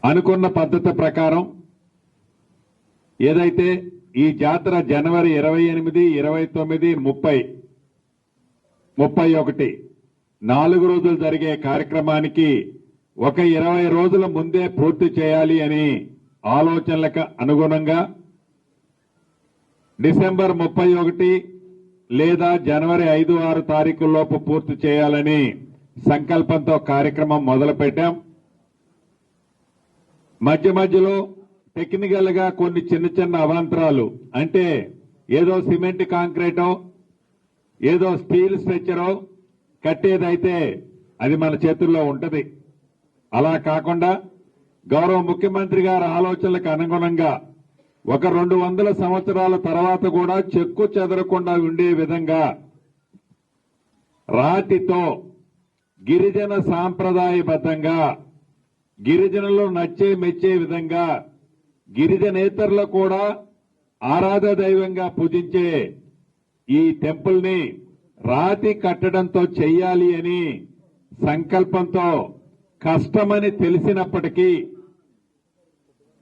అనుకున్న పద్ధతి ప్రకారం ఏదైతే ఈ జాతర జనవరి 28, 29, 30, 31 4 రోజులు జరిగే కార్యక్రమానికి ఒక 20 రోజుల ముందే పూర్తి చేయాలి అని ఆలోచనలకు అనుగుణంగా డిసెంబర్ 31 లేదా జనవరి 5, 6 తారీఖుల్లోపు పూర్తి చేయాలని సంకల్పంతో కార్యక్రమం మొదలుపెట్టాం. మధ్యలో టెక్నికల్ గా కొన్ని చిన్న అవాంతరాలు, అంటే ఏదో సిమెంట్ కాంక్రీటో ఏదో స్టీల్ స్ట్రక్చరో కట్టేదైతే అది మన చేతుల్లో ఉంటది. అలా కాకుండా గౌరవ ముఖ్యమంత్రి గారి ఆలోచనలకు అనుగుణంగా ఒక 200 సంవత్సరాల తర్వాత కూడా చెక్కు చెదరకుండా ఉండే విధంగా రాతితో గిరిజన సాంప్రదాయబద్ధంగా గిరిజనులు నచ్చే మెచ్చే విధంగా గిరిజనేతరులు కూడా ఆరాధ దైవంగా పూజించే ఈ టెంపుల్ ని రాతి కట్టడంతో చెయ్యాలి అని సంకల్పంతో కష్టమని తెలిసినప్పటికీ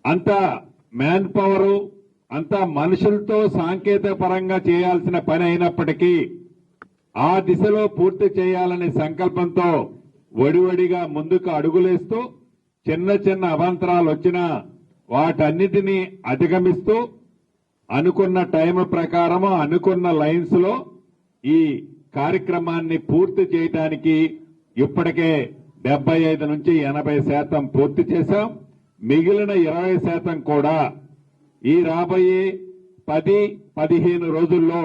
అంతా మ్యాన్ పవర్ అంతా మనుషులతో సాంకేతిక పరంగా చేయాల్సిన పని అయినప్పటికీ ఆ దిశలో పూర్తి చేయాలనే సంకల్పంతో వడివడిగా ముందుకు అడుగులేస్తూ చిన్న అవాంతరాలు వచ్చినా వాటన్నిటినీ అధిగమిస్తూ అనుకున్న టైం ప్రకారం అనుకున్న లైన్స్ లో ఈ కార్యక్రమాన్ని పూర్తి చేయడానికి ఇప్పటికే 75 నుంచి 80% పూర్తి చేశాం. మిగిలిన 20% కూడా ఈ రాబోయే 10-15 రోజుల్లో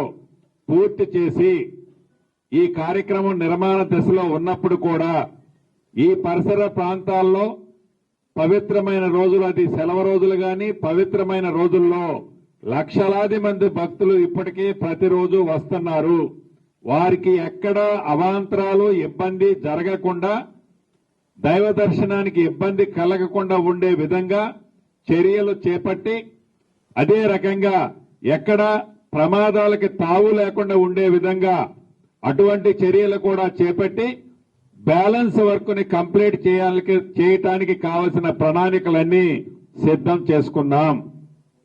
పూర్తి చేసి ఈ కార్యక్రమం నిర్మాణ దశలో ఉన్నప్పుడు కూడా ఈ పరిసర ప్రాంతాల్లో పవిత్రమైన రోజులు, అది సెలవు రోజులు గాని పవిత్రమైన రోజుల్లో లక్షలాది మంది భక్తులు ఇప్పటికే ప్రతిరోజు వస్తున్నారు. వారికి ఎక్కడ అవాంతరాలు ఇబ్బంది జరగకుండా దైవ దర్శనానికి ఇబ్బంది కలగకుండా ఉండే విధంగా చర్యలు చేపట్టి అదే రకంగా ఎక్కడ ప్రమాదాలకి తావు లేకుండా ఉండే విధంగా అటువంటి చర్యలు కూడా చేపట్టి బ్యాలెన్స్ వర్క్ ని కంప్లీట్ చేయటానికి కావలసిన ప్రణాళికలన్నీ సిద్ధం చేసుకున్నాం.